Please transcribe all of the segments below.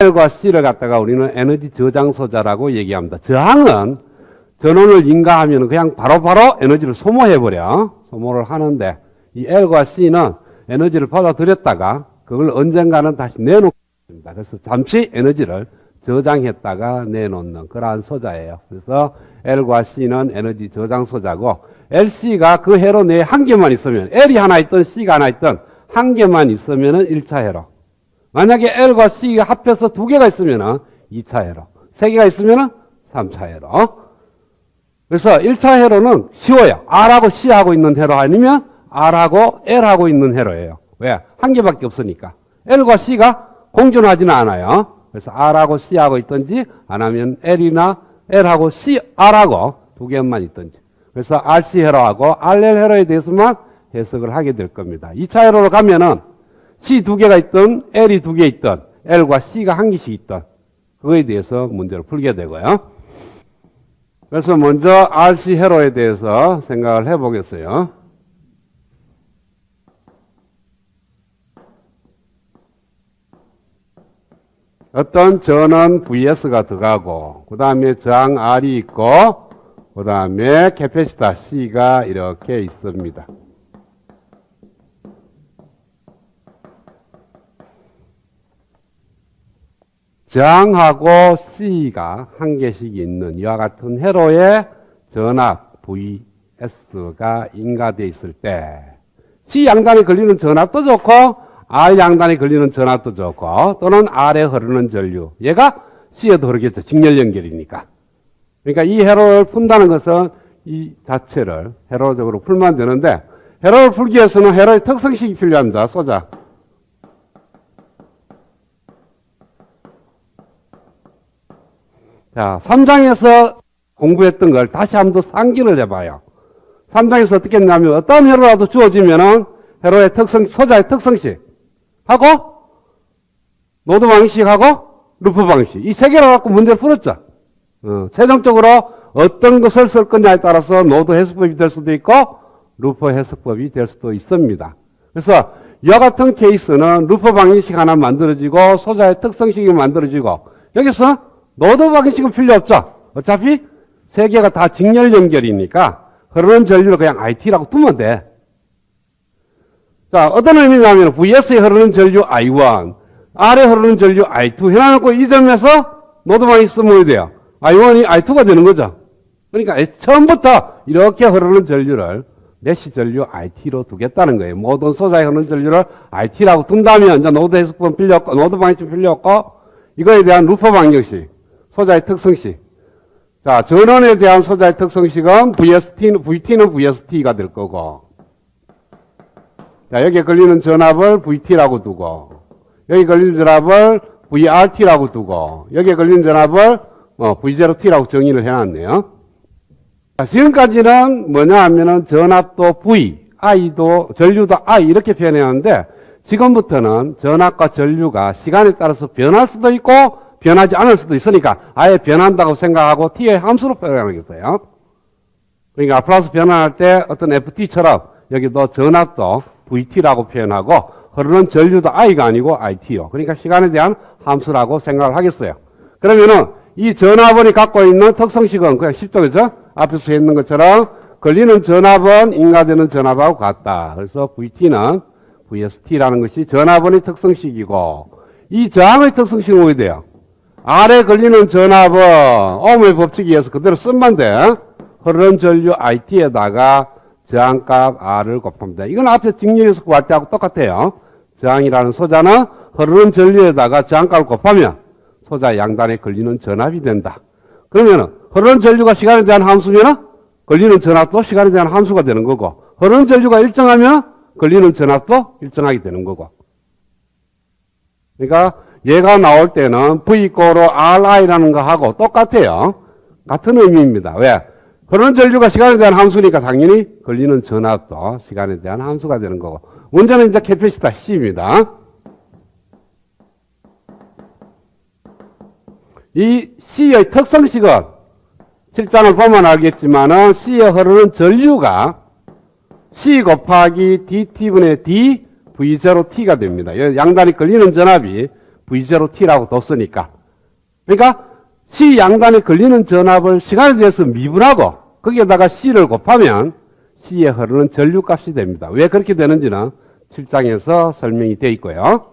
L과 C를 갖다가 우리는 에너지 저장 소자라고 얘기합니다. 저항은 전원을 인가하면 그냥 바로바로 에너지를 소모해버려. 소모를 하는데 이 L과 C는 에너지를 받아들였다가 그걸 언젠가는 다시 내놓습니다. 그래서 잠시 에너지를 저장했다가 내놓는 그러한 소자예요. 그래서 L과 C는 에너지 저장 소자고 LC가 그 회로 내에 한 개만 있으면 L이 하나 있든 C가 하나 있든 한 개만 있으면 1차 회로. 만약에 L과 C가 합해서 두 개가 있으면 2차 회로. 세 개가 있으면 3차 회로. 그래서 1차 회로는 쉬워요. R하고 C하고 있는 회로 아니면 R하고 L하고 있는 회로예요. 왜? 한 개밖에 없으니까. L과 C가 공존하지는 않아요. 그래서 R하고 C하고 있든지 안 하면 L이나 L하고 C, R하고 두 개만 있든지. 그래서 RC 회로하고 RL 회로에 대해서만 해석을 하게 될 겁니다. 2차 회로로 가면은 C 두 개가 있든 L이 두 개 있든 L과 C가 한 개씩 있든 그거에 대해서 문제를 풀게 되고요. 그래서 먼저 RC 회로에 대해서 생각을 해보겠어요. 어떤 전원 VS가 들어가고 그 다음에 저항 R이 있고 그 다음에 캐패시터 C가 이렇게 있습니다. 저항하고 C가 한 개씩 있는 이와 같은 회로에 전압 VS가 인가되어 있을 때 C 양단에 걸리는 전압도 좋고 R 양단에 걸리는 전압도 좋고 또는 R에 흐르는 전류 얘가 C에도 흐르겠죠. 직렬 연결이니까. 그러니까 이 회로를 푼다는 것은 이 자체를 회로적으로 풀면 되는데 회로를 풀기 위해서는 회로의 특성식이 필요합니다. 쏘자. 자, 3장에서 공부했던 걸 다시 한번 더 상기를 해봐요. 3장에서 어떻게 했냐면 어떤 회로라도 주어지면은 회로의 특성, 소자의 특성식 하고 노드 방식하고 루프 방식 이 세 개를 갖고 문제를 풀었죠. 최종적으로 어떤 것을 쓸 거냐에 따라서 노드 해석법이 될 수도 있고 루프 해석법이 될 수도 있습니다. 그래서 이와 같은 케이스는 루프 방식 하나 만들어지고 소자의 특성식이 만들어지고 여기서 노드 방식은 필요 없죠. 어차피 세 개가 다 직렬 연결이니까 흐르는 전류를 그냥 IT라고 두면 돼. 자, 어떤 의미냐면 VS에 흐르는 전류 I1, R에 흐르는 전류 I2 해놔놓고 이 점에서 노드 방식 쓰면 어디 돼요? I1이 I2가 되는 거죠. 그러니까 처음부터 이렇게 흐르는 전류를 메시 전류 IT로 두겠다는 거예요. 모든 소자에 흐르는 전류를 IT라고 둔다면 이제 노드 해석법 필요 없고 노드 방식 필요 없고 이거에 대한 루프 방정식, 소자의 특성식. 자, 전원에 대한 소자의 특성식은 VT는 VST가 될 거고 자, 여기에 걸리는 전압을 VT라고 두고 여기 걸리는 전압을 VRT라고 두고 여기에 걸리는 전압을 V0T라고 정의를 해놨네요. 자, 지금까지는 뭐냐 하면은 전압도 V, I도 전류도 I 이렇게 표현했는데 지금부터는 전압과 전류가 시간에 따라서 변할 수도 있고 변하지 않을 수도 있으니까 아예 변한다고 생각하고 T의 함수로 표현하겠어요. 그러니까 플러스 변환할 때 어떤 FT처럼 여기도 전압도 VT라고 표현하고 흐르는 전류도 I가 아니고 IT요. 그러니까 시간에 대한 함수라고 생각을 하겠어요. 그러면은 이 전압원이 갖고 있는 특성식은 그냥 쉽죠, 그죠? 앞에서 했는 것처럼 걸리는 전압은 인가되는 전압하고 같다. 그래서 VT는 VST라는 것이 전압원의 특성식이고 이 저항의 특성식은 어디 돼요? R에 걸리는 전압은 ohm의 법칙에 의해서 그대로 쓰면 돼. 흐르는 전류 IT에다가 저항값 R을 곱합니다. 이건 앞에 직렬에서 구할 때하고 똑같아요. 저항이라는 소자는 흐르는 전류에다가 저항값을 곱하면 소자 양단에 걸리는 전압이 된다. 그러면은 흐르는 전류가 시간에 대한 함수면은 걸리는 전압도 시간에 대한 함수가 되는 거고 흐르는 전류가 일정하면 걸리는 전압도 일정하게 되는 거고. 그러니까 얘가 나올 때는 V 이꼬로 RI라는 거하고 똑같아요. 같은 의미입니다. 왜? 흐르는 전류가 시간에 대한 함수니까 당연히 걸리는 전압도 시간에 대한 함수가 되는 거고. 문제는 이제 캐패시터 C입니다. 이 C의 특성식은 실장을 보면 알겠지만은 C에 흐르는 전류가 C 곱하기 DT분의 D V0T가 됩니다. 양단이 걸리는 전압이 V0t라고 뒀으니까. 그러니까 C 양단에 걸리는 전압을 시간에 대해서 미분하고 거기에다가 C를 곱하면 C에 흐르는 전류값이 됩니다. 왜 그렇게 되는지는 7장에서 설명이 되어 있고요.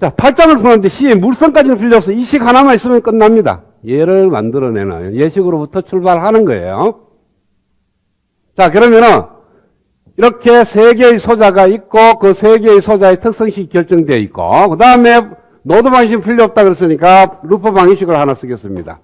자, 8장을 푸는데 C의 물성까지는 필요 없어. 이 식 하나만 있으면 끝납니다. 예를 만들어내는 예식으로부터 출발하는 거예요. 자, 그러면은 이렇게 세 개의 소자가 있고 그 세 개의 소자의 특성식이 결정되어 있고 그 다음에 노드 방식은 필요 없다 그랬으니까 루프 방식을 하나 쓰겠습니다.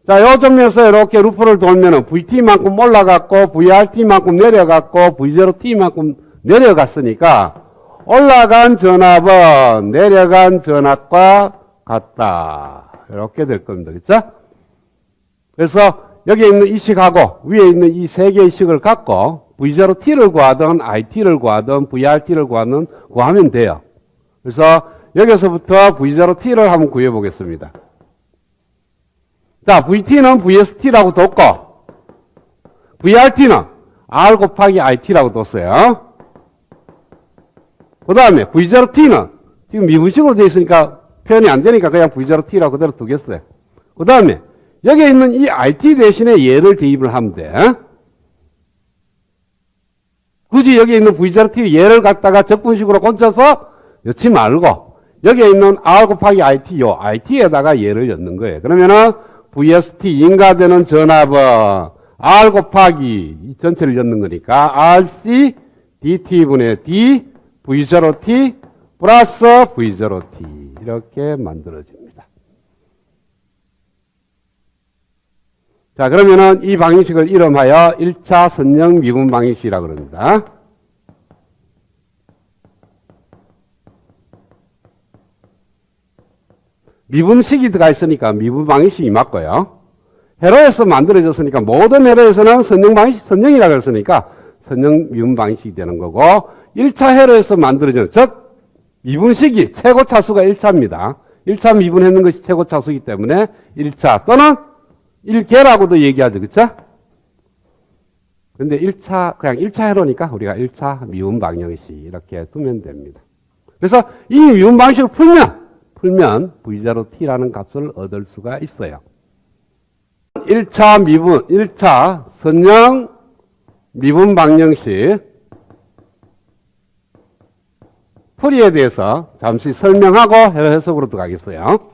자, 요 점에서 이렇게 루프를 돌면은 VT만큼 올라갔고 VRT만큼 내려갔고 V0T만큼 내려갔으니까 올라간 전압은 내려간 전압과 같다. 이렇게 될 겁니다. 그렇죠? 그래서 여기에 있는 이 식하고 위에 있는 이 세 개의 식을 갖고 V0T를 구하든 IT를 구하든 VRT를 구하면 돼요. 그래서 여기서부터 V0T를 한번 구해 보겠습니다. 자, VT는 VST라고 뒀고 VRT는 R 곱하기 IT라고 뒀어요. 그 다음에 V0T는 지금 미분식으로 되어 있으니까 표현이 안 되니까 그냥 V0T라고 그대로 두겠어요. 그 다음에 여기에 있는 이 IT 대신에 얘를 대입을 하면 돼. 굳이 여기에 있는 V0T 얘를 갖다가 적분식으로 곤쳐서 넣지 말고 여기에 있는 R 곱하기 IT 요 IT에다가 얘를 넣는 거예요. 그러면은 VST 인가되는 전압은 R 곱하기 이 전체를 넣는 거니까 RC DT분의 D V0T 플러스 V0T 이렇게 만들어집니다. 자, 그러면은 이 방식을 이름하여 1차 선형 미분 방식이라고 그럽니다. 미분식이 들어가 있으니까 미분 방식이 맞고요. 회로에서 만들어졌으니까 모든 회로에서는 선형 방식, 선형이라고 했으니까 선형 미분 방식이 되는 거고 1차 회로에서 만들어진, 즉 미분식이 최고 차수가 1차입니다. 1차 미분했는 것이 최고 차수이기 때문에 1차 또는 1개라고도 얘기하죠. 그쵸? 근데 1차, 그냥 1차 회로니까 우리가 1차 미분 방정식 이렇게 두면 됩니다. 그래서 이 미분 방식을 풀면 V0T라는 값을 얻을 수가 있어요. 1차 미분, 1차 선형 미분 방정식 풀이에 대해서 잠시 설명하고 해석으로 들어가겠어요.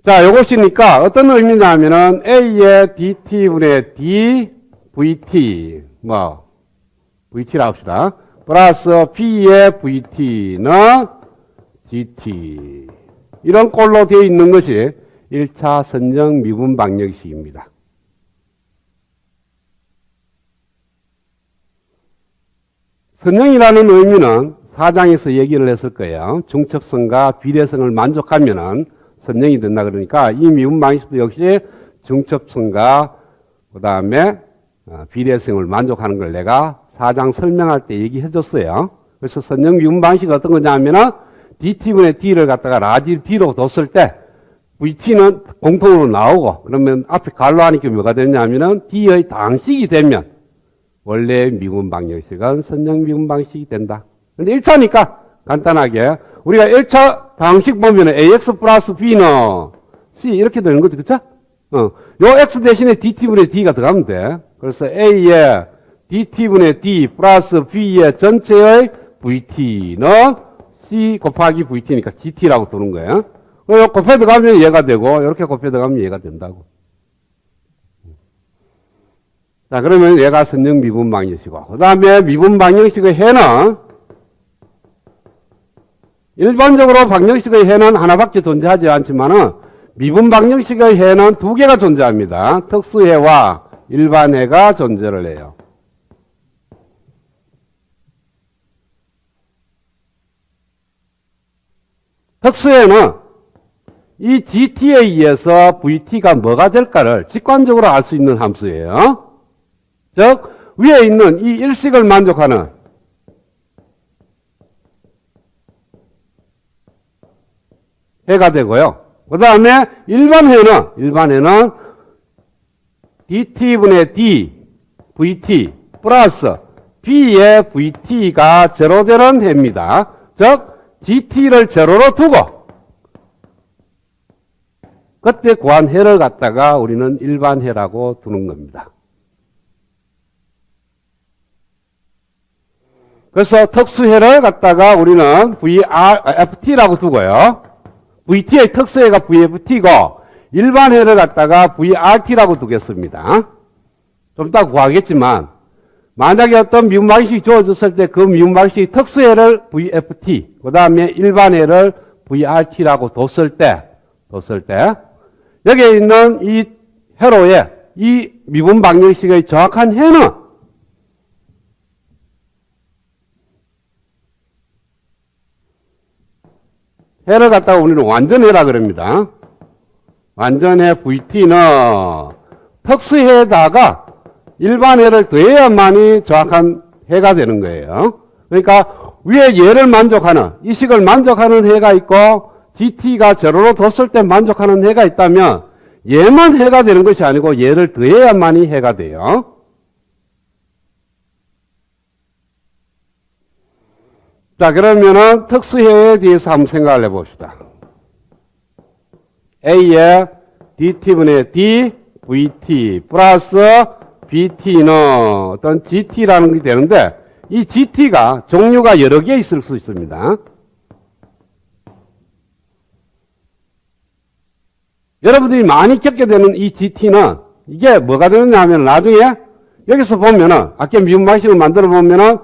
자, 요것이니까 어떤 의미냐면은 A의 DT분의 D, VT, VT라고 합시다. 플러스 B의 VT는 GT. 이런 꼴로 되어 있는 것이 1차 선형 미분 방정식입니다. 선형이라는 의미는 4장에서 얘기를 했을 거예요. 중첩성과 비례성을 만족하면은 선형이 된다 그러니까 이 미분 방식도 역시 중첩성과 그 다음에 비례성을 만족하는 걸 내가 4장 설명할 때 얘기해 줬어요. 그래서 선형 미분 방식이 어떤 거냐 하면은 DT분의 D를 갖다가 라지 D로 뒀을 때 VT는 공통으로 나오고 그러면 앞에 갈로 하니까 뭐가 되냐 하면은 D의 당식이 되면 원래 미분 방정식은 선형 미분 방식이 된다. 근데 1차니까 간단하게 우리가 1차 방식 보면은 AX 플러스 B는 C 이렇게 되는 거죠. 그쵸? 요 X 대신에 DT분의 D가 들어가면 돼. 그래서 A의 DT분의 D 플러스 B의 전체의 VT는 C 곱하기 VT니까 GT라고 두는 거예요. 요 곱해 들어가면 얘가 되고 이렇게 곱해 들어가면 얘가 된다고. 자, 그러면 얘가 선형 미분 방정식이고 그 다음에 미분 방정식의 해는 일반적으로 방정식의 해는 하나밖에 존재하지 않지만은 미분 방정식의 해는 두 개가 존재합니다. 특수해와 일반해가 존재를 해요. 특수해는 이 GT에 의해서 VT가 뭐가 될까를 직관적으로 알 수 있는 함수예요. 즉 위에 있는 이 일식을 만족하는 해가 되고요. 그 다음에 일반해는 DT분의 D, VT 플러스 B의 VT가 제로 되는 해입니다. 즉 GT를 제로로 두고 그때 구한 해를 갖다가 우리는 일반 해라고 두는 겁니다. 그래서 특수해를 갖다가 우리는 FT라고 두고요. VT의 특수해가 VFT고 일반해를 갖다가 VRT라고 두겠습니다. 좀 이따 구하겠지만 만약에 어떤 미분방식이 주어졌을 때 그 미분방식이 특수해를 VFT 그 다음에 일반해를 VRT라고 뒀을 때 여기에 있는 이 회로의 이 미분방정식의 정확한 해는 해를 갖다가 우리는 완전해라 그럽니다. 완전해 VT는 특수해에다가 일반해를 더해야만이 정확한 해가 되는 거예요. 그러니까 위에 얘를 만족하는 이 식을 만족하는 해가 있고 GT가 제로로 뒀을 때 만족하는 해가 있다면 얘만 해가 되는 것이 아니고 얘를 더해야만이 해가 돼요. 자, 그러면은 특수해에 대해서 한번 생각을 해봅시다. A의 DT분의 D, VT 플러스 BT는 어떤 GT라는 게 되는데 이 GT가 종류가 여러 개 있을 수 있습니다. 여러분들이 많이 겪게 되는 이 GT는 이게 뭐가 되느냐 하면 나중에 여기서 보면은 아까 미분방식을 만들어 보면은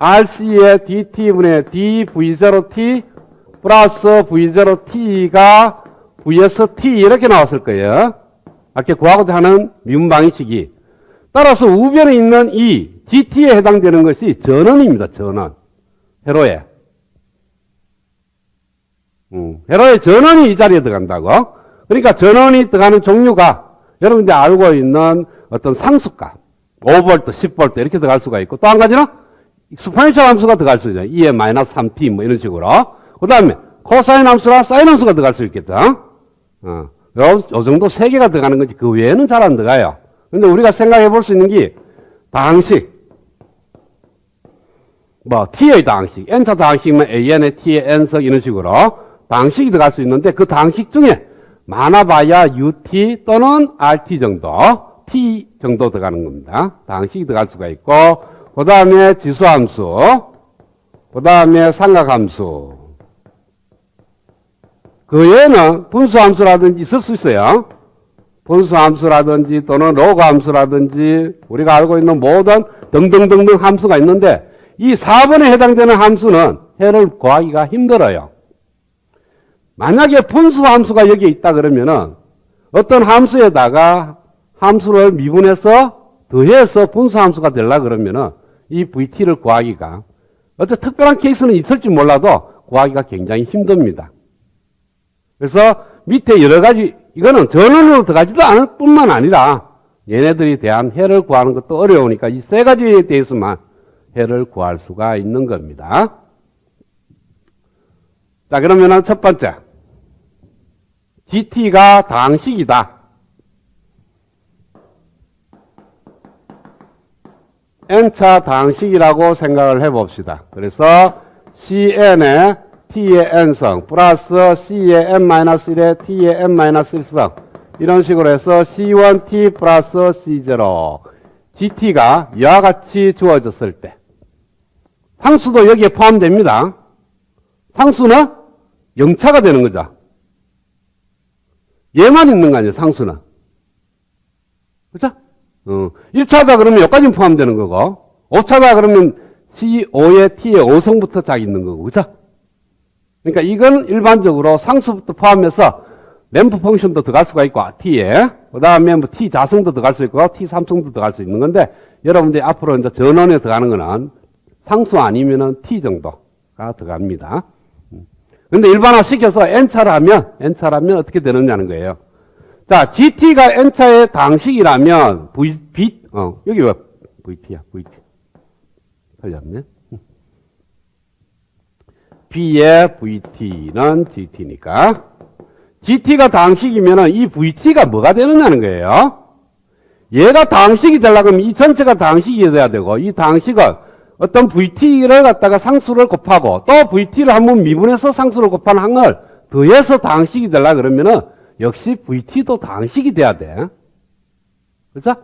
RC의 DT분의 DV0T 플러스 V0T가 VST 이렇게 나왔을 거예요. 아까 구하고자 하는 미분방식이. 따라서 우변에 있는 이 GT에 해당되는 것이 전원입니다. 전원. 회로에. 회로에 전원이 이 자리에 들어간다고. 그러니까 전원이 들어가는 종류가 여러분들이 알고 있는 어떤 상수값 5V, 10V 이렇게 들어갈 수가 있고 또 한 가지는 익스포넨셜 함수가 들어갈 수 있죠. 2의 마이너스 3t 뭐 이런 식으로. 그 다음에 코사인 함수랑 사인 함수가 들어갈 수 있겠죠. 요 정도 3개가 들어가는 거지 그 외에는 잘 안 들어가요. 근데 우리가 생각해 볼 수 있는 게 다항식 뭐 t의 다항식 n차 다항식이면 an의 t의 n석 이런 식으로 다항식이 들어갈 수 있는데 그 다항식 중에 많아봐야 ut 또는 rt 정도 t 정도 들어가는 겁니다. 다항식이 들어갈 수가 있고 그 다음에 지수함수 그 다음에 삼각함수 그 외에는 분수함수라든지 있을 수 있어요. 분수함수라든지 또는 로그함수라든지 우리가 알고 있는 모든 등등등등 함수가 있는데 이 4번에 해당되는 함수는 해를 구하기가 힘들어요. 만약에 분수함수가 여기에 있다 그러면은 어떤 함수에다가 함수를 미분해서 더해서 분수함수가 되려고 그러면은 이 VT를 구하기가 어떤 특별한 케이스는 있을지 몰라도 구하기가 굉장히 힘듭니다. 그래서 밑에 여러 가지 이거는 전원으로 들어가지도 않을 뿐만 아니라 얘네들에 대한 해를 구하는 것도 어려우니까 이 세 가지에 대해서만 해를 구할 수가 있는 겁니다. 자, 그러면은 첫 번째 GT가 다항식이다. n차 다항식이라고 생각을 해봅시다. 그래서 CN의 t의 n성 플러스 c의 n-1의 t의 n-1성 이런 식으로 해서 c1t 플러스 c0 GT가 이와 같이 주어졌을 때 상수도 여기에 포함됩니다. 상수는 0차가 되는 거죠. 얘만 있는 거 아니에요, 상수는. 그죠? 1차다 그러면 여기까지 포함되는 거고, 5차다 그러면 C5의 T의 5성부터 쫙 있는 거고, 그죠? 그러니까 이건 일반적으로 상수부터 포함해서 램프 펑션도 들어갈 수가 있고, T에. 그 다음에 뭐 T 자성도 들어갈 수 있고, T 삼성도 들어갈 수 있는 건데, 여러분들이 앞으로 이제 전원에 들어가는 거는 상수 아니면은 T 정도가 들어갑니다. 근데 일반화 시켜서 N차라면 어떻게 되느냐는 거예요. 자, GT가 N차의 다항식이라면, 여기 왜 VP야, VP. 틀렸네. B의 VT는 GT니까. GT가 다항식이면은 이 VT가 뭐가 되느냐는 거예요. 얘가 다항식이 되려면 이 전체가 다항식이 돼야 되고, 이 다항식은 어떤 VT를 갖다가 상수를 곱하고, 또 VT를 한번 미분해서 상수를 곱하는 항을 더해서 다항식이 되려 그러면은, 역시 VT도 다항식이 돼야 돼. 그렇죠?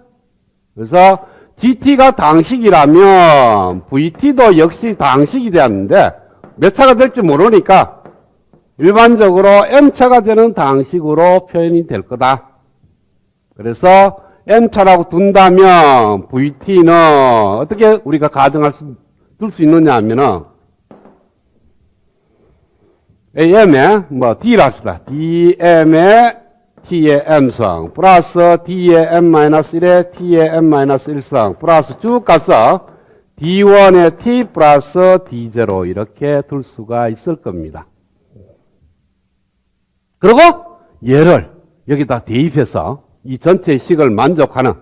그래서 GT가 다항식이라면 VT도 역시 다항식이 되었는데 몇 차가 될지 모르니까 일반적으로 M차가 되는 다항식으로 표현이 될 거다. 그래서 M차라고 둔다면 VT는 어떻게 우리가 가정할 둘 수 있느냐 하면은 AM에 D를 합시다. DM의 T의 M성 플러스 D의 M-1에 T의 M-1성 플러스 쭉 가서 D1의 T 플러스 D0 이렇게 둘 수가 있을 겁니다. 그리고 얘를 여기다 대입해서 이 전체의 식을 만족하는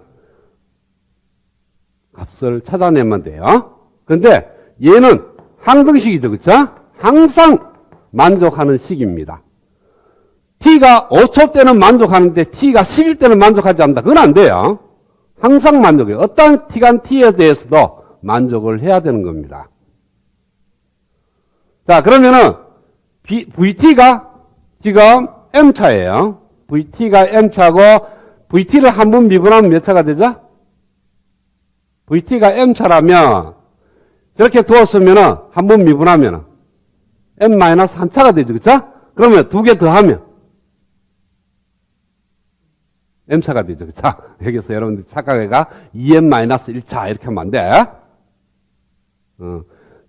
값을 찾아내면 돼요. 그런데 얘는 항등식이죠. 그렇죠? 항상 만족하는 식입니다. T가 5초 때는 만족하는데 T가 10일 때는 만족하지 않는다. 그건 안 돼요. 항상 만족해요. 어떤 T간 T에 대해서도 만족을 해야 되는 겁니다. 자, 그러면은 VT가 지금 M차예요. VT가 M차고 VT를 한 번 미분하면 몇 차가 되죠? VT가 M차라면 저렇게 두었으면은 한 번 미분하면 M-1차가 되죠. 그쵸? 그러면 두 개 더하면 M차가 되죠. 그쵸? 여기서 여러분들 착각해가 2M-1차 이렇게 하면 안 돼.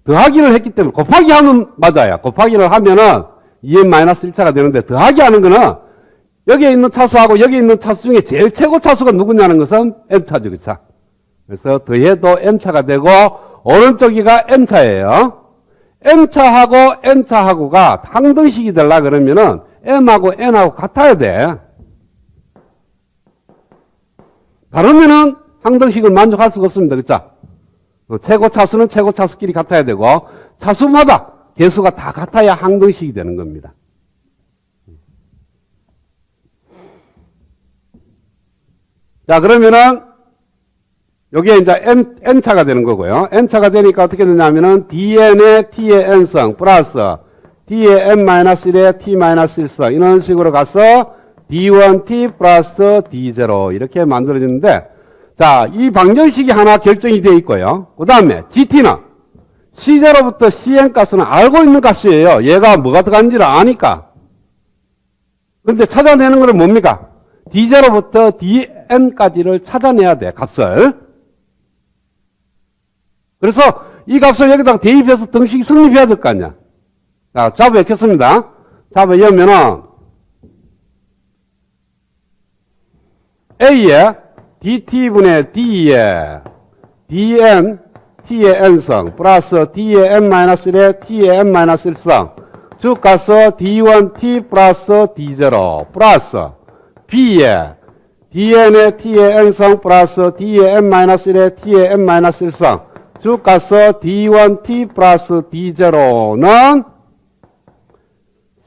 더하기를 했기 때문에 곱하기 하면 맞아요. 곱하기를 하면은 2M-1차가 되는데 더하기 하는 거는 여기에 있는 차수하고 여기 있는 차수 중에 제일 최고 차수가 누구냐는 것은 M차죠. 그쵸? 그래서 더해도 M차가 되고 오른쪽이가 M차예요. M차하고 N차하고가 항등식이 되려 그러면은 M하고 N하고 같아야 돼. 다르면은 항등식을 만족할 수가 없습니다. 그쵸? 최고 차수는 최고 차수끼리 같아야 되고 차수마다 개수가 다 같아야 항등식이 되는 겁니다. 자, 그러면은 여기에 이제 N차가 되는 거고요. N차가 되니까 어떻게 되냐면은 DN의 T의 N성 플러스 T의 M-1에 T-1성 이런 식으로 가서 D1T 플러스 D0 이렇게 만들어지는데 자, 이 방정식이 하나 결정이 되어 있고요. 그 다음에 GT는 C0부터 Cn 값은 알고 있는 값이에요. 얘가 뭐가 들어간지를 아니까. 그런데 찾아내는 것은 뭡니까? D0부터 Dn까지를 찾아내야 돼, 값을. 그래서 이 값을 여기다가 대입해서 등식이 성립해야 될 거 아니야. 자, 잡아 읽겠습니다. 잡아 열면은 A에 dt분의 d에 dn t의 n성 플러스 d의 n-1에 t의 n-1성 쭉 가서 d1t 플러스 d0 플러스 b에 dn의 t의 n성 플러스 d의 n-1에 t의 n-1성 쭉 가서 d1t 플러스 d0는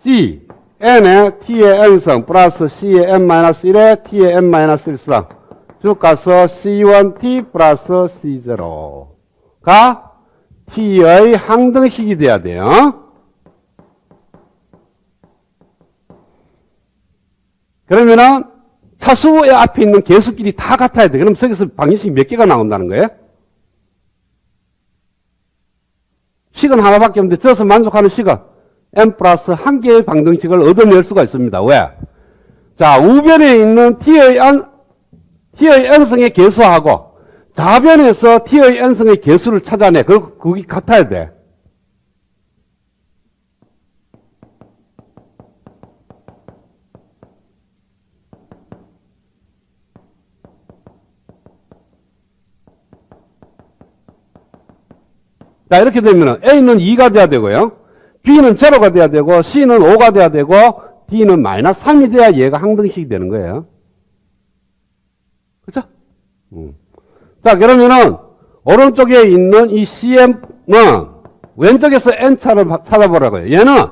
c n의 t의 n성 플러스 c의 n-1에 t의 n-1성 쭉 가서 c1t 플러스 c0가 t의 항등식이 돼야 돼요. 그러면은 차수의 앞에 있는 개수끼리 다 같아야 돼. 그럼 저기서 방정식이 몇 개가 나온다는 거예요? 식은 하나밖에 없는데 저서 만족하는 식은 n 플러스 한 개의 방정식을 얻어낼 수가 있습니다. 왜? 자, 우변에 있는 t의 n성의 개수하고 좌변에서 t의 n성의 개수를 찾아내. 그게 같아야 돼. 자, 이렇게 되면 A는 2가 돼야 되고요. B는 0가 돼야 되고 C는 5가 돼야 되고 D는 마이너스 3이 돼야 얘가 항등식이 되는 거예요. 그렇죠? 자, 그러면은 오른쪽에 있는 이 CM은 왼쪽에서 N차를 찾아보라고요. 얘는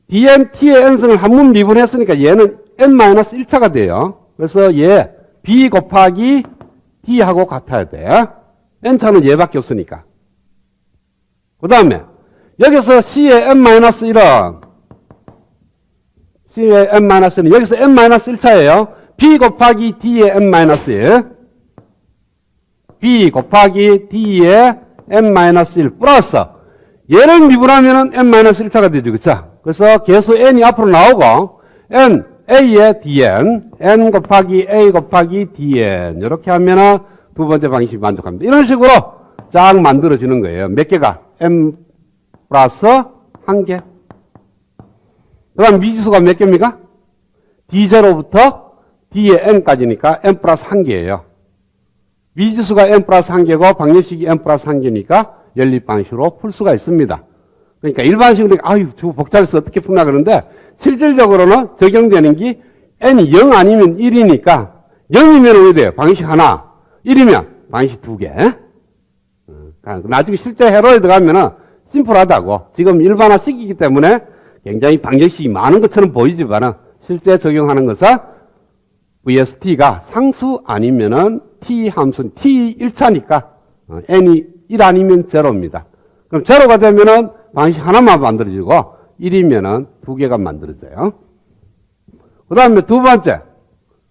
DN, T의 N성을 한 번 미분했으니까 얘는 N-1차가 돼요. 그래서 얘 B 곱하기 D하고 같아야 돼. N차는 얘밖에 없으니까. 그 다음에 여기서 C의 n-1은 C의 n-1은 여기서 n-1차예요. B 곱하기 D의 n-1 B 곱하기 D의 n-1 플러스 얘를 미분하면 n-1차가 되죠. 그쵸? 그래서 계수 n이 앞으로 나오고 n, a의 dn, n 곱하기 a 곱하기 dn 이렇게 하면은 두 번째 방식이 만족합니다. 이런 식으로 쫙 만들어지는 거예요. 몇 개가? n 플러스 1개. 그 다음 미지수가 몇 개입니까? d0부터 d의 n까지니까 n 플러스 1개예요. 미지수가 n 플러스 1개고 방정식이 n 플러스 1개니까 연립방식으로 풀 수가 있습니다. 그러니까 일반식으로 아유 저 복잡해서 어떻게 푸나 그러는데 실질적으로는 적용되는 게 n이 0 아니면 1이니까 0이면 왜 돼요? 방식 하나 1이면 방식 2개. 나중에 실제 회로에 들어가면은 심플하다고. 지금 일반화식이기 때문에 굉장히 방정식이 많은 것처럼 보이지만 실제 적용하는 것은 VST가 상수 아니면은 T 함수는 T 1차니까 n이 1 아니면 0입니다. 그럼 0가 되면은 방식 하나만 만들어지고 1이면은 2개가 만들어져요. 그 다음에 두 번째.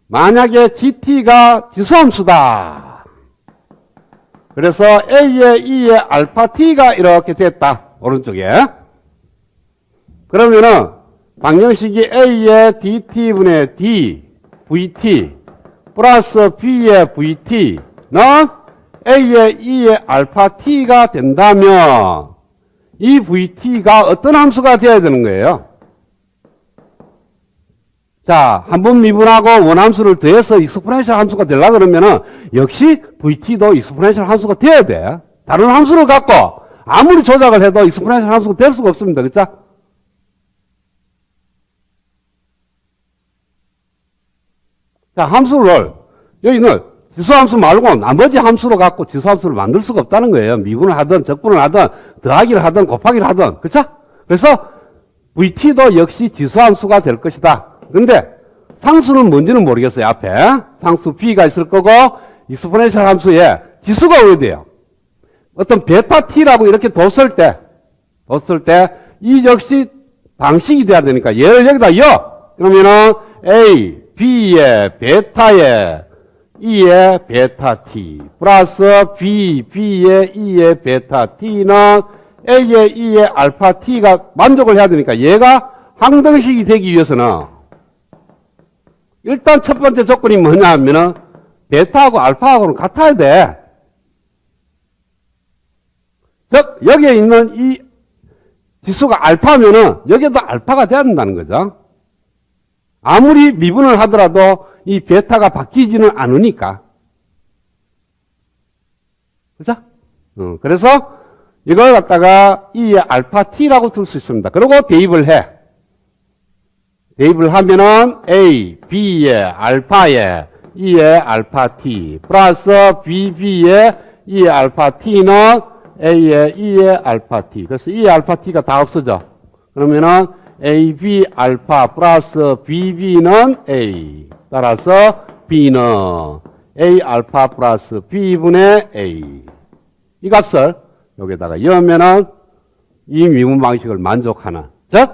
만약에 GT가 지수함수다. 그래서 A의 E의 알파 T가 이렇게 됐다. 오른쪽에. 그러면은 방정식이 A의 DT분의 D, VT 플러스 B의 VT는 A의 E의 알파 T가 된다면 이 VT가 어떤 함수가 되어야 되는 거예요? 자, 한 번 미분하고 원함수를 더해서 익스포넨셜 함수가 되려고 그러면은 역시 VT도 익스포넨셜 함수가 되어야 돼. 다른 함수를 갖고 아무리 조작을 해도 익스포넨셜 함수가 될 수가 없습니다. 그쵸? 자, 함수를 여기는 지수함수 말고 나머지 함수로 갖고 지수함수를 만들 수가 없다는 거예요. 미분을 하든 적분을 하든 더하기를 하든 곱하기를 하든. 그쵸? 그래서 VT도 역시 지수함수가 될 것이다. 근데 상수는 뭔지는 모르겠어요. 앞에 상수 B가 있을 거고 익스포넨셜 함수에 지수가 어디 돼요? 어떤 베타 T라고 이렇게 뒀을 때 이 역시 방식이 돼야 되니까 얘를 여기다 여! 그러면은 A, B의 베타에 E의 베타 T 플러스 B, B의 E의 베타 T는 A의 E의 알파 T가 만족을 해야 되니까 얘가 항등식이 되기 위해서는 일단 첫 번째 조건이 뭐냐 하면은 베타하고 알파하고는 같아야 돼. 즉 여기에 있는 이 지수가 알파면은 여기도 알파가 돼야 된다는 거죠. 아무리 미분을 하더라도 이 베타가 바뀌지는 않으니까. 그죠? 그래서 이걸 갖다가 이 알파 T라고 둘 수 있습니다. 그리고 대입을 해. 대입을 하면은 A, B의 알파에 E의 알파 T 플러스 BB의 E의 알파 T는 A의 E의 알파 T. 그래서 E의 알파 T가 다 없어져. 그러면은 AB 알파 플러스 BB는 A. 따라서 B는 A 알파 플러스 B분의 A. 이 값을 여기다가 넣으면은 이 미분 방식을 만족하는, 즉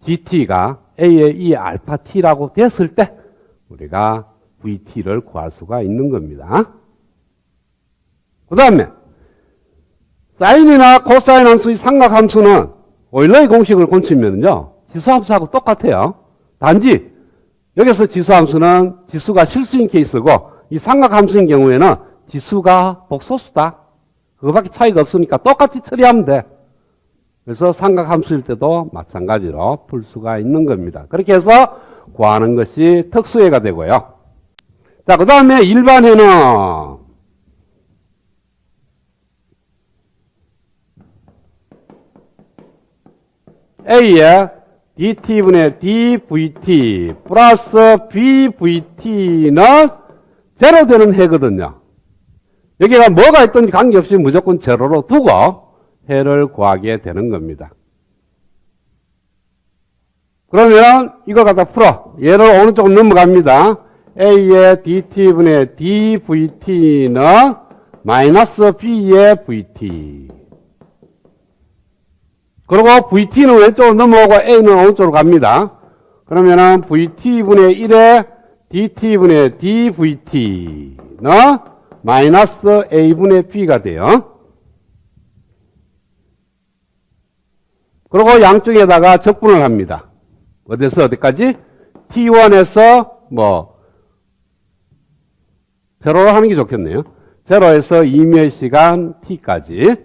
GT가 A의 E 알파 T라고 됐을 때 우리가 VT를 구할 수가 있는 겁니다. 그 다음에 사인이나 코사인 함수의 삼각함수는 오일러의 공식을 고치면요 지수함수하고 똑같아요. 단지 여기서 지수함수는 지수가 실수인 케이스고 이 삼각함수인 경우에는 지수가 복소수다. 그거밖에 차이가 없으니까 똑같이 처리하면 돼. 그래서 삼각함수일 때도 마찬가지로 풀 수가 있는 겁니다. 그렇게 해서 구하는 것이 특수해가 되고요. 자, 그 다음에 일반해는 A의 dt분의 dvt 플러스 bvt는 제로 되는 해거든요. 여기가 뭐가 있든지 관계없이 무조건 제로로 두고 해를 구하게 되는 겁니다. 그러면 이걸 갖다 풀어. 얘를 오른쪽으로 넘어갑니다. A의 dt분의 dvt는 마이너스 B의 vt. 그리고 vt는 왼쪽으로 넘어오고 A는 오른쪽으로 갑니다. 그러면은 vt분의 1의 dt분의 dvt는 마이너스 A분의 B가 돼요. 그리고 양쪽에다가 적분을 합니다. 어디서 어디까지? T1에서 제로로 하는 게 좋겠네요. 제로에서 2몇 시간 T까지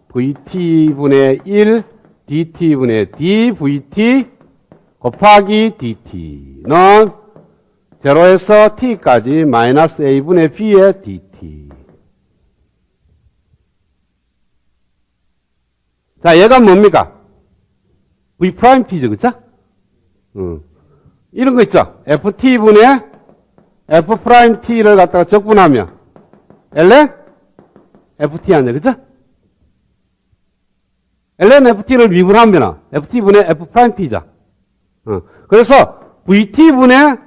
VT분의 1 DT분의 DVT 곱하기 DT는 제로에서 T까지 마이너스 A분의 B의 DT. 자, 얘가 뭡니까? V'T죠, 그쵸? 이런 거 있죠? FT분의 F'T를 갖다가 적분하면 ln FT 아니야, 그쵸? ln FT를 미분하면 FT분의 F'T죠. 그래서 VT분의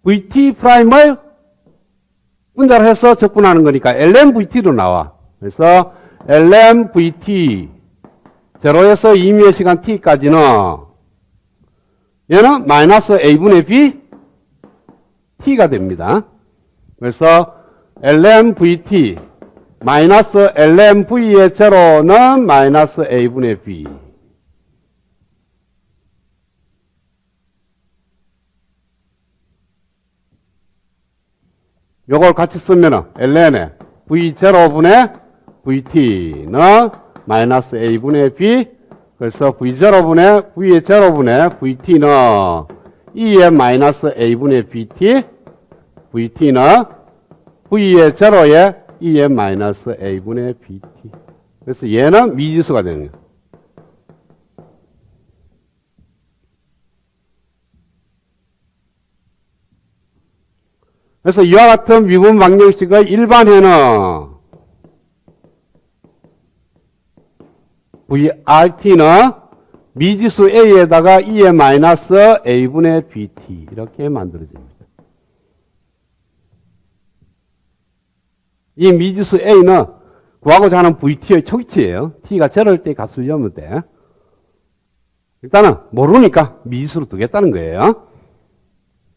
VT'을 분자를 해서 적분하는 거니까 ln VT로 나와. 그래서 ln VT 제로에서 2몇 시간 T까지는 얘는 마이너스 A분의 B T가 됩니다. 그래서 ln VT 마이너스 ln V의 제로는 마이너스 A분의 B. 요걸 같이 쓰면은 ln에 V0분의 VT는 마이너스 A분의 B. 그래서 V0분의 V의 제로분의 VT는 2의 마이너스 A분의 BT. VT는 V의 제로에 2의 마이너스 A분의 BT. 그래서 얘는 미지수가 되는 거예요. 그래서 이와 같은 미분 방정식의 일반해는 VRT는 미지수 A에다가 2의 마이너스 A분의 BT 이렇게 만들어집니다. 이 미지수 A는 구하고자 하는 VT의 초기치예요. T가 제로일 때 값을 넣으면 돼. 일단은 모르니까 미지수로 두겠다는 거예요.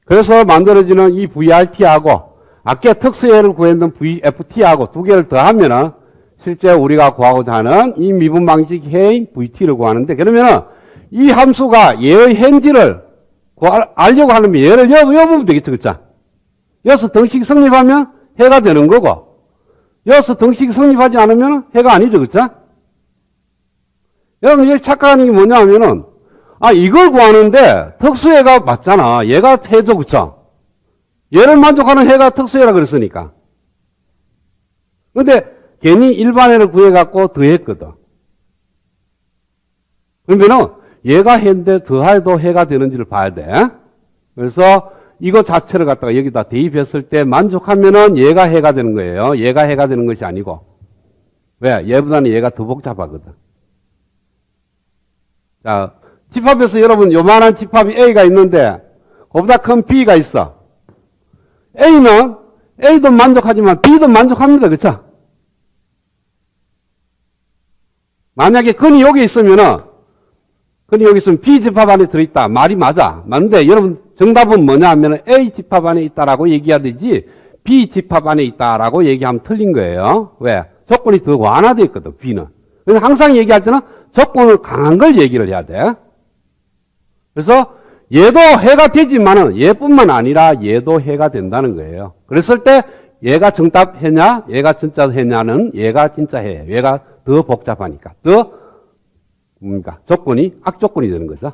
그래서 만들어지는 이 VRT하고 아까 특수해를 구했던 VFT하고 두 개를 더하면은 실제 우리가 구하고자 하는 이 미분 방식 해인 VT를 구하는데, 그러면은 이 함수가 얘의 현지를 알려고 하려면 얘를 여보면 되겠죠, 그쵸? 여기서 등식이 성립하면 해가 되는 거고, 여기서 등식이 성립하지 않으면 해가 아니죠, 그쵸? 여러분, 이걸 착각하는 게 뭐냐 하면은, 이걸 구하는데 특수해가 맞잖아. 얘가 해죠, 그쵸? 얘를 만족하는 해가 특수해라 그랬으니까. 근데 괜히 일반해를 구해갖고 더했거든. 그러면은 얘가 해인데 더해도 해가 되는지를 봐야 돼. 그래서 이거 자체를 갖다가 여기다 대입했을 때 만족하면은 얘가 해가 되는 거예요. 얘가 해가 되는 것이 아니고. 왜? 얘보다는 얘가 더 복잡하거든. 자, 집합에서 여러분 요만한 집합이 A가 있는데 그보다 큰 B가 있어. A는 A도 만족하지만 B도 만족합니다. 그쵸? 만약에 근이 여기 있으면은, 근이 여기 있으면 B 집합 안에 들어있다. 말이 맞아. 맞는데 여러분 정답은 뭐냐 하면은 A 집합 안에 있다라고 얘기해야 되지 B 집합 안에 있다라고 얘기하면 틀린 거예요. 왜? 조건이 더 완화되어 있거든, B는. 그래서 항상 얘기할 때는 조건을 강한 걸 얘기를 해야 돼. 그래서 얘도 해가 되지만은 얘뿐만 아니라 얘도 해가 된다는 거예요. 그랬을 때 얘가 정답 해냐, 얘가 진짜 해냐는 얘가 진짜 해. 얘가 더 복잡하니까. 더 뭡니까? 조건이 악조건이 되는 거죠.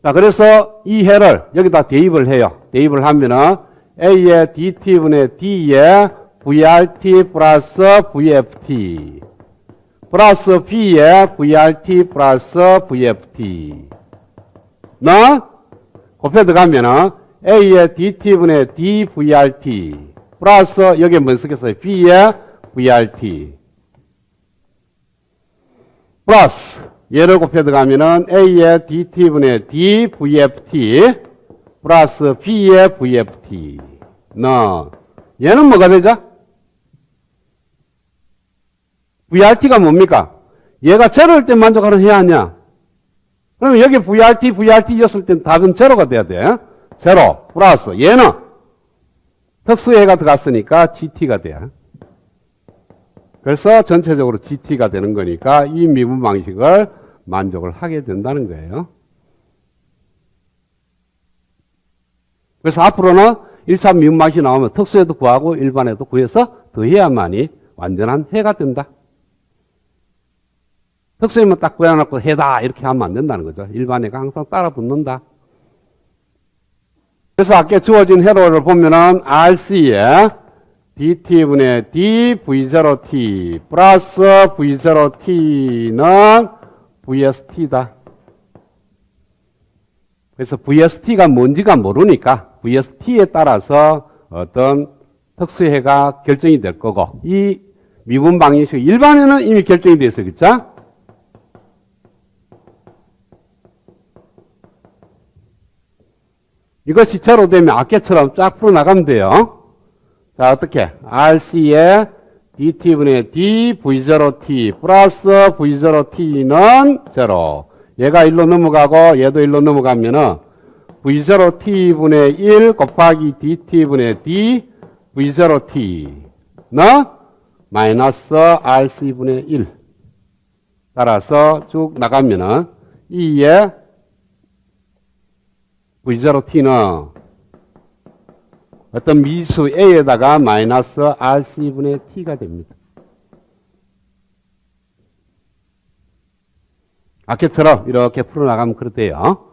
자, 그래서 이 해를 여기다 대입을 해요. 대입을 하면은 A의 DT분의 D의 VRT 플러스 VFT 플러스 B의 VRT 플러스 VFT 는 곱해 들어가면은 A의 DT분의 DVRT 플러스 여기에 뭐 쓰겠어요? B의 VRT 플러스 얘를 곱해 들어가면은 A의 DT분의 D VFT 플러스 B의 VFT. 얘는 뭐가 되죠? VRT가 뭡니까? 얘가 제로일 때 만족하는 해야 하냐? 그러면 여기 VRT였을 땐 답은 제로가 돼야 돼. 제로 플러스 얘는 특수해가 들어갔으니까 GT가 돼요. 그래서 전체적으로 GT가 되는 거니까 이 미분 방식을 만족을 하게 된다는 거예요. 그래서 앞으로는 1차 미분 방식이 나오면 특수해도 구하고 일반해도 구해서 더해야만이 완전한 해가 된다. 특수해만 딱 구해놓고 해다 이렇게 하면 안 된다는 거죠. 일반해가 항상 따라 붙는다. 그래서 아까 주어진 회로를 보면은 RC에 dt분의 d v0t 플러스 v0t는 vst다. 그래서 vst가 뭔지가 모르니까 vst에 따라서 어떤 특수해가 결정이 될 거고 이 미분 방정식 일반에는 이미 결정이 되어 있어요. 그렇죠? 이것이 제로 되면 아까처럼 쫙 풀어나가면 돼요. 자, 어떻게? RC의 dt분의 d v0t 플러스 v0t는 제로. 얘가 1로 넘어가고 얘도 1로 넘어가면은 v0t분의 1 곱하기 dt분의 d v0t는 마이너스 rc분의 1. 따라서 쭉 나가면은 이에 v0t는 어떤 미수 a에다가 마이너스 rc분의 t가 됩니다. 아까처럼 이렇게 풀어나가면 그렇대요.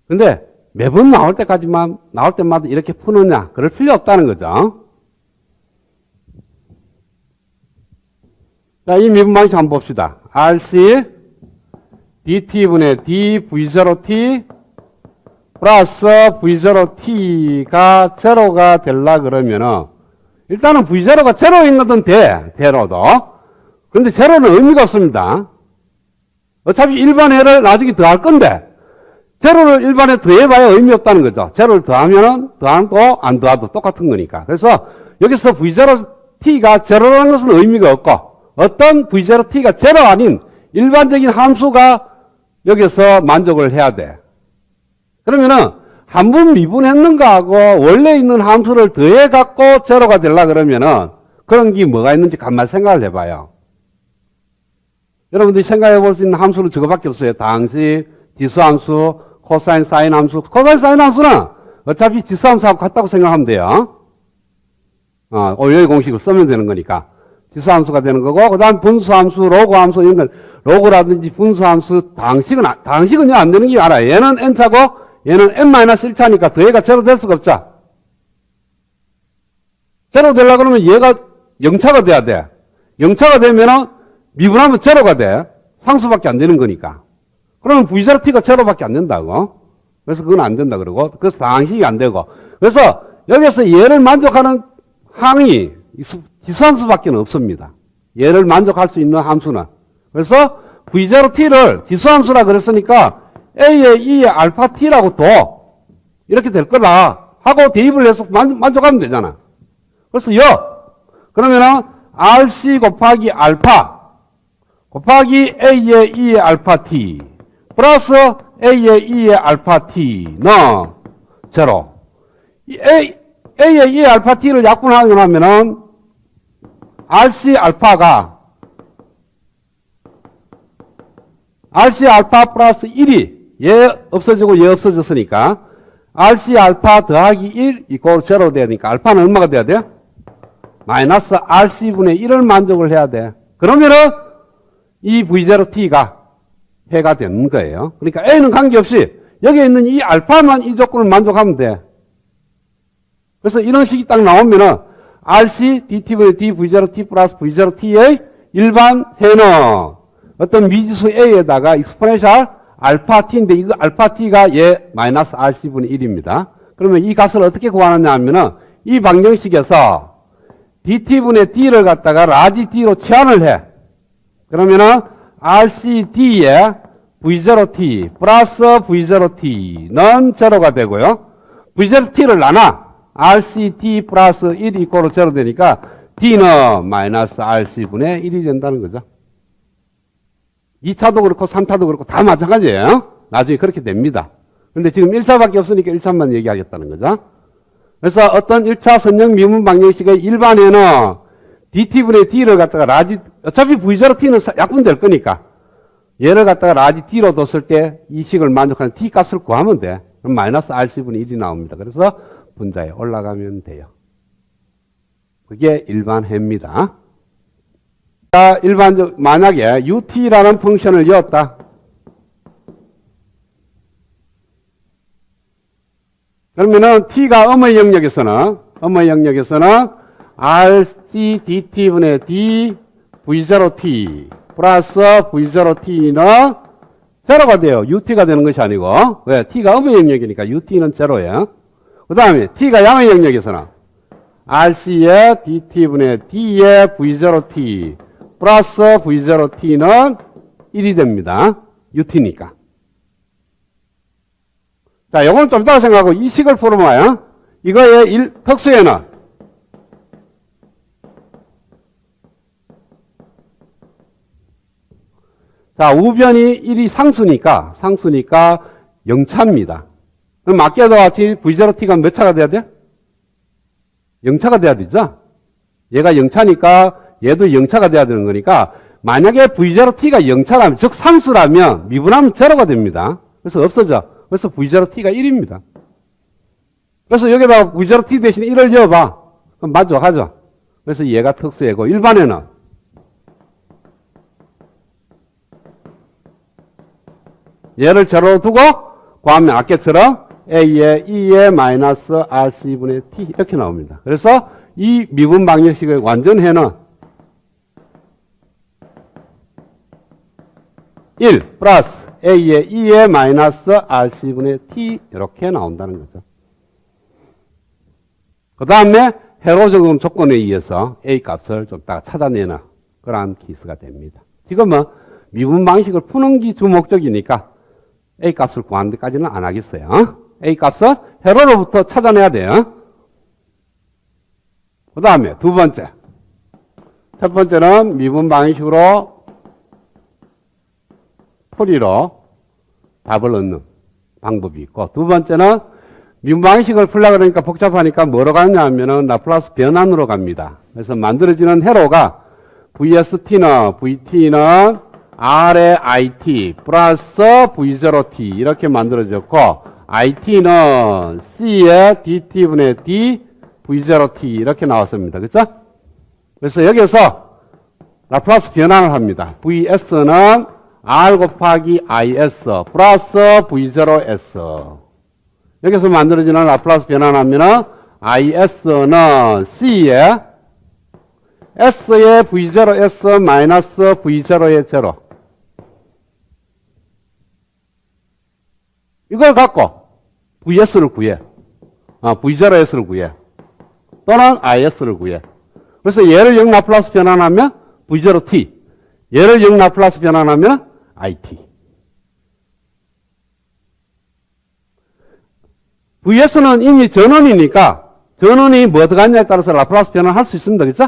근데 매번 나올 때마다 이렇게 푸느냐? 그럴 필요 없다는 거죠. 자, 이 미분 방식 한번 봅시다. rc dt분의 d v0t 플러스 v0t가 제로가 되려 그러면은 일단은 v0가 제로인 것은 돼. 제로도. 그런데 제로는 의미가 없습니다. 어차피 일반해를 나중에 더할 건데 제로를 일반에 더해봐야 의미 없다는 거죠. 제로를 더하면은 더하고 안 더하도 똑같은 거니까. 그래서 여기서 v0t가 제로라는 것은 의미가 없고 어떤 v0t가 제로 아닌 일반적인 함수가 여기서 만족을 해야 돼. 그러면은 한 번 미분했는가 하고 원래 있는 함수를 더해갖고 제로가 되려 그러면은 그런 게 뭐가 있는지 간만히 생각을 해봐요. 여러분들이 생각해 볼 수 있는 함수는 저거밖에 없어요. 당식, 지수함수, 코사인, 사인 함수. 코사인, 사인 함수는 어차피 지수함수하고 같다고 생각하면 돼요. 오요의 공식을 쓰면 되는 거니까. 지수함수가 되는 거고, 그 다음 분수함수, 로그함수, 이런 건, 로그라든지 분수함수, 당식은 안 되는 게 알아요. 얘는 n차고, 얘는 n-1차니까 더해가 제로 될 수가 없죠. 제로 되려고 그러면 얘가 0차가 돼야 돼. 0차가 되면은 미분하면 제로가 돼. 상수밖에 안 되는 거니까. 그러면 v0t가 제로밖에 안 된다고. 그래서 그건 안 된다 그러고. 그래서 당식이 안 되고. 그래서 여기서 얘를 만족하는 항이 지수함수밖에 없습니다. 얘를 만족할 수 있는 함수는. 그래서 v0t를 지수함수라 그랬으니까 a의 2의 알파 t라고 둬. 이렇게 될 거다. 하고 대입을 해서 만족하면 되잖아. 그래서 그러면은 rc 곱하기 알파 곱하기 a의 2의 알파 t 플러스 a의 2의 알파 t는 제로. a의 2의 알파 t를 약분하게 하면은 rc 알파가 rc 알파 플러스 1이 얘 없어지고 얘 없어졌으니까 rc 알파 더하기 1 이꼴 제로 되니까 알파는 얼마가 돼야 돼요? 마이너스 rc분의 1을 만족을 해야 돼. 그러면은 이 v0t가 해가 되는 거예요. 그러니까 a는 관계없이 여기에 있는 이 알파만 이 조건을 만족하면 돼. 그래서 이런 식이 딱 나오면은 rc dt분의 d v0t 플러스 v0t의 일반 해는 어떤 미지수 a에다가 익스포넨셜 알파 t인데 이거 알파 t가 얘 마이너스 rc분의 1입니다. 그러면 이 값을 어떻게 구하느냐 하면은 이 방정식에서 dt분의 d를 갖다가 라지 d로 치환을 해. 그러면은 RCD의 V0t 플러스 V0t는 제로가 되고요. V0t를 나눠 RCD 플러스 1 이꼬로 제로 되니까 D는 마이너스 RC분의 1이 된다는 거죠. 2차도 그렇고 3차도 그렇고 다 마찬가지예요. 나중에 그렇게 됩니다. 근데 지금 1차밖에 없으니까 1차만 얘기하겠다는 거죠. 그래서 어떤 1차 선형 미분 방정식의 일반에는 dt분의 d를 갖다가 라지, 어차피 v0t는 약분될 거니까 얘를 갖다가 라지 d로 뒀을 때 이 식을 만족하는 d 값을 구하면 돼. 그럼 마이너스 rc분의 1이 나옵니다. 그래서 분자에 올라가면 돼요. 그게 일반해입니다. 자, 만약에 ut라는 펑션을 이었다. 그러면은 t가 음의 영역에서는 rc dt분의 d v0t 플러스 v0t는 제로가 돼요. ut가 되는 것이 아니고. 왜? t가 음의 영역이니까 ut는 제로예요. 그 다음에 t가 양의 영역에서는 rc의 dt분의 d의 v0t 플러스 v0t는 1이 됩니다. ut니까. 자, 요건 좀 이따가 생각하고 이 식을 풀어봐요. 이거의 특수에는 자, 우변이 1이 상수니까 0차입니다. 그럼 아까도 같이 v0t가 몇 차가 돼야 돼? 0차가 돼야 되죠? 얘가 0차니까 얘도 0차가 돼야 되는 거니까 만약에 v0t가 0차라면 즉 상수라면 미분하면 제로가 됩니다. 그래서 없어져. 그래서 v0t가 1입니다. 그래서 여기다가 v0t 대신 1을 넣어봐. 그럼 맞죠? 하죠? 그래서 얘가 특수애고 일반에는 얘를 제로로 두고 구하면 아까처럼 a의 2의 마이너스 rc분의 t 이렇게 나옵니다. 그래서 이 미분 방정식의 완전해는 1 플러스 a의 2의 마이너스 rc분의 t 이렇게 나온다는 거죠. 그 다음에 회로 적용 조건에 의해서 a 값을 좀 딱 찾아내는 그러한 케이스가 됩니다. 지금은 미분 방식을 푸는 게 주 목적이니까 a 값을 구하는 데까지는 안 하겠어요. a 값은 회로로부터 찾아내야 돼요. 그 다음에 두 번째. 첫 번째는 미분 방식으로 풀이로 답을 얻는 방법이 있고, 두 번째는 미분 방식을 풀려고 그러니까 복잡하니까 뭐로 가느냐 하면은 라플라스 변환으로 갑니다. 그래서 만들어지는 회로가 vst는 r의 it 플러스 v0t 이렇게 만들어졌고, it는 c의 dt분의 d v0t 이렇게 나왔습니다. 그렇죠? 그래서 여기서 라플라스 변환을 합니다. vs는 r 곱하기 is 플러스 v0s 여기서 만들어지는 라플라스 변환하면은 is는 c의 s의 v0s 마이너스 v0의 제로 이걸 갖고 vs를 구해. v0s를 구해. 또는 is를 구해. 그래서 얘를 0 라플라스 변환하면 v0t. 얘를 0 라플라스 변환하면 it. vs는 이미 전원이니까 전원이 뭐 들어갔냐에 따라서 라플라스 변환할 수 있습니다. 그렇죠?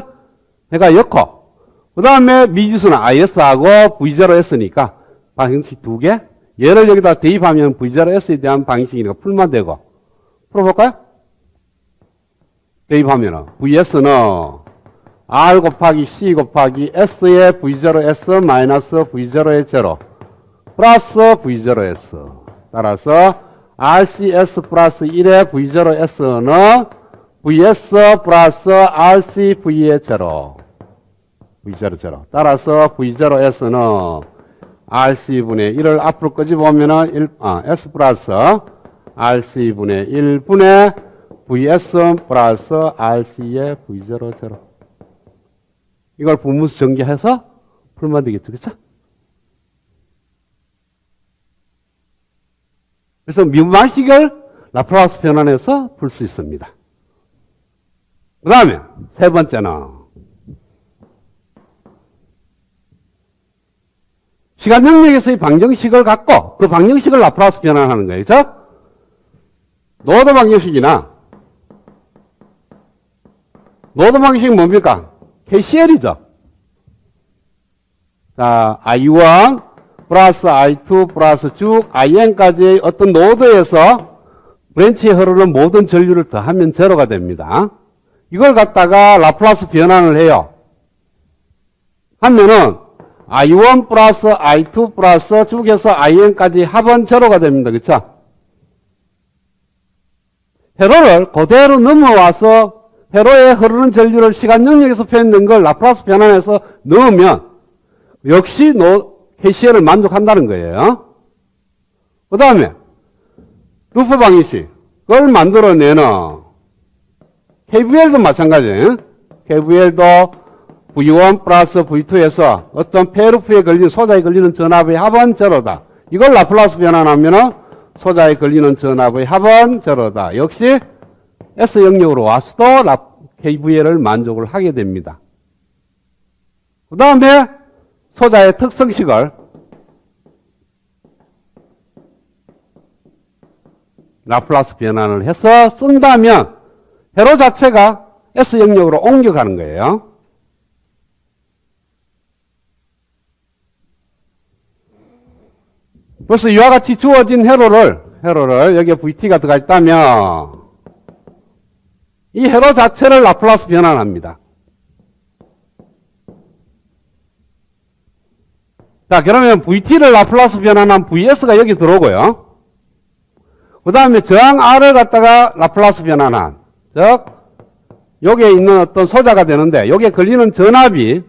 그러니까 였고 그 다음에 미지수는 is하고 v0s니까 방정식 두 개. 얘를 여기다 대입하면 v0s에 대한 방정식이니까 풀만 되고. 풀어볼까요? 대입하면은 vs는 r 곱하기 c 곱하기 s의 v0s 마이너스 v0의 제로 플러스 v0s 따라서 rcs 플러스 1의 v0s는 vs 플러스 rcv의 제로 v0 제로 따라서 v0s는 rc분의 1을 앞으로 끄집어보면은 s 플러스 rc분의 1분의 vs 플러스 rc의 v0 제로 이걸 분무수 전개해서 풀면 되겠죠. 그렇죠? 그래서 미분방식을 라플라스 변환해서 풀 수 있습니다. 그 다음에 세 번째는 시간 영역에서의 방정식을 갖고 그 방정식을 라플라스 변환하는 거예요. 그죠? 노드 방정식이나 노드 방정식이 뭡니까? KCL이죠. 자, I1 플러스 I2 플러스 쭉 IN까지의 어떤 노드에서 브랜치에 흐르는 모든 전류를 더하면 제로가 됩니다. 이걸 갖다가 라플라스 변환을 해요. 하면은 I1 플러스 I2 플러스 쭉에서 IN까지 합은 제로가 됩니다. 그쵸? 회로를 그대로 넘어와서 회로에 흐르는 전류를 시간 영역에서 표현된 걸 라플라스 변환해서 넣으면 역시 KCL을 만족한다는 거예요. 그 다음에 루프 방정식을 만들어내는 KVL도 마찬가지예요. KVL도 V1 플러스 V2에서 어떤 폐루프에 걸리는 소자에 걸리는 전압의 합은 제로다. 이걸 라플라스 변환하면은 소자에 걸리는 전압의 합은 제로다. 역시 S 영역으로 와서도 KVL을 만족을 하게 됩니다. 그 다음에 소자의 특성식을 라플라스 변환을 해서 쓴다면 회로 자체가 S 영역으로 옮겨가는 거예요. 벌써 이와 같이 주어진 회로를 여기에 VT가 들어가 있다면 이 회로 자체를 라플라스 변환합니다. 자, 그러면 VT를 라플라스 변환한 VS가 여기 들어오고요. 그 다음에 저항 R을 갖다가 라플라스 변환한, 즉, 여기에 있는 어떤 소자가 되는데, 여기에 걸리는 전압이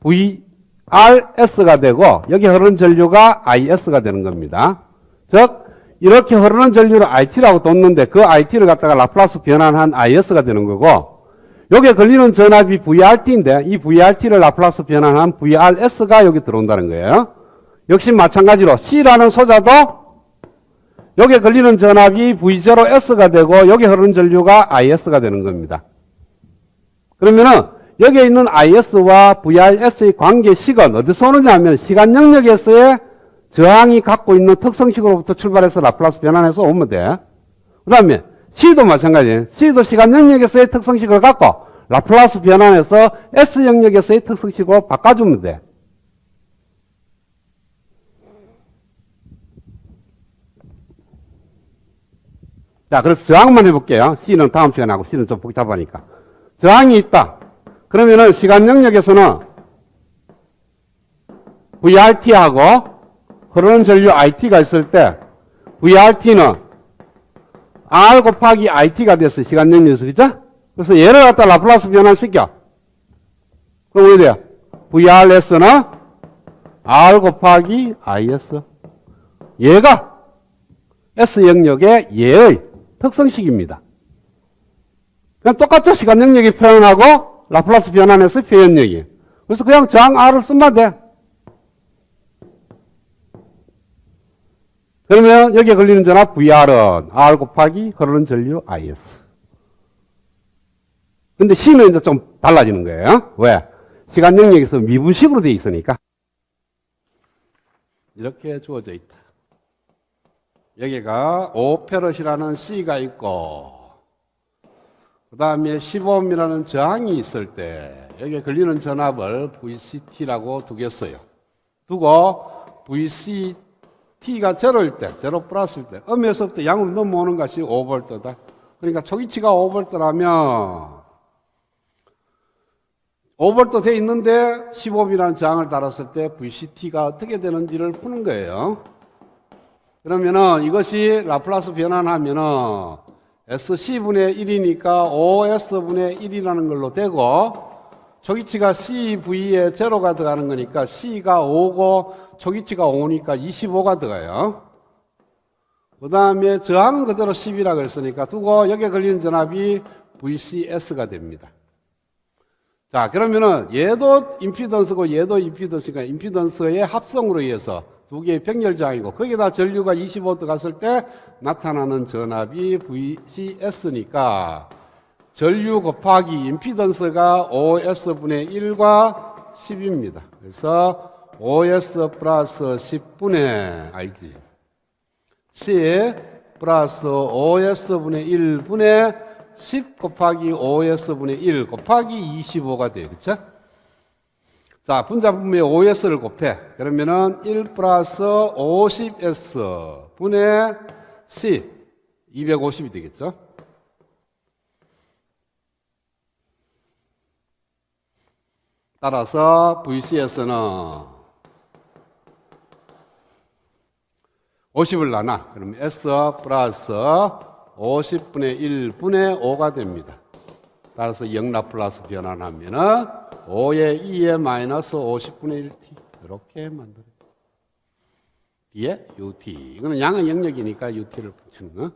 VRS가 되고, 여기 흐르는 전류가 IS가 되는 겁니다. 즉, 이렇게 흐르는 전류를 IT라고 뒀는데, 그 IT를 갖다가 라플라스 변환한 IS가 되는 거고, 여기에 걸리는 전압이 VRT인데, 이 VRT를 라플라스 변환한 VRS가 여기 들어온다는 거예요. 역시 마찬가지로 C라는 소자도 여기에 걸리는 전압이 V0S가 되고 여기 흐르는 전류가 IS가 되는 겁니다. 그러면은 여기에 있는 IS와 VRS의 관계식은 어디서 오느냐 하면 시간 영역에서의 저항이 갖고 있는 특성식으로부터 출발해서 라플라스 변환해서 오면 돼. 그 다음에 C도 마찬가지예요. C도 시간 영역에서의 특성식을 갖고 라플라스 변환해서 S 영역에서의 특성식으로 바꿔주면 돼. 자, 그래서 저항만 해볼게요. C는 다음 시간에 하고 C는 좀 복잡하니까. 저항이 있다. 그러면은 시간 영역에서는 VRT하고 흐르는 전류 IT가 있을 때 VRT는 R 곱하기 IT가 됐어요. 시간 영역에서. 그죠? 그래서 얘를 갖다 라플라스 변환시켜. 그럼 어떻게 돼요? VRS는 R 곱하기 IS. 얘가 S 영역의 얘의 특성식입니다. 그냥 똑같죠? 시간 영역이 표현하고 라플라스 변환해서 표현력이. 그래서 그냥 저항 R을 쓰면 돼. 그러면 여기에 걸리는 전압 VR은 R 곱하기 흐르는 전류 IS. 근데 C는 이제 좀 달라지는 거예요. 왜? 시간 영역에서 미분식으로 되어 있으니까. 이렇게 주어져 있다. 여기가 5페럿이라는 C가 있고, 그 다음에 15ohm이라는 저항이 있을 때, 여기에 걸리는 전압을 VCT라고 두겠어요. 두고, VCT가 제로일 때, 제로 플러스일 때, 음에서부터 양으로 넘어오는 것이 5V다. 그러니까 초기치가 5V라면, 5V 돼 있는데 15ohm이라는 저항을 달았을 때 VCT가 어떻게 되는지를 푸는 거예요. 그러면은 이것이 라플라스 변환하면은 SC분의 1이니까 5S분의 1이라는 걸로 되고, 초기치가 CV에 제로가 들어가는 거니까 C가 5고 초기치가 5니까 25가 들어가요. 그 다음에 저항은 그대로 10이라고 그랬으니까 두고 여기에 걸리는 전압이 VCS가 됩니다. 자, 그러면은 얘도 임피던스고 얘도 임피던스니까 임피던스의 합성으로 의해서 두 개의 병렬저항이고 거기다 전류가 25 들어갔을 때 나타나는 전압이 VCS니까 전류 곱하기 임피던스가 5S분의 1과 10입니다. 그래서 OS 플러스 10분의 알지? C 플러스 OS분의 1분의 10 곱하기 OS분의 1 곱하기 25가 돼요. 그쵸? 자, 분자분모에 OS를 곱해. 그러면은 1 플러스 50S 분의 C 250이 되겠죠? 따라서 VCS는 50을 나눠. 그럼 S 플러스 50분의 1분의 5가 됩니다. 따라서 영라플러스 변환하면은 5의 2의 마이너스 50분의 1t 이렇게 만들어요. 뒤에 UT. 이거는 양의 영역이니까 UT를 붙이는 거.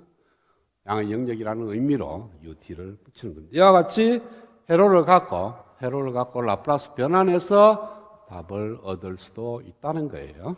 양의 영역이라는 의미로 UT를 붙이는 건데 이와 같이 회로를 갖고 라플라스 변환해서 답을 얻을 수도 있다는 거예요.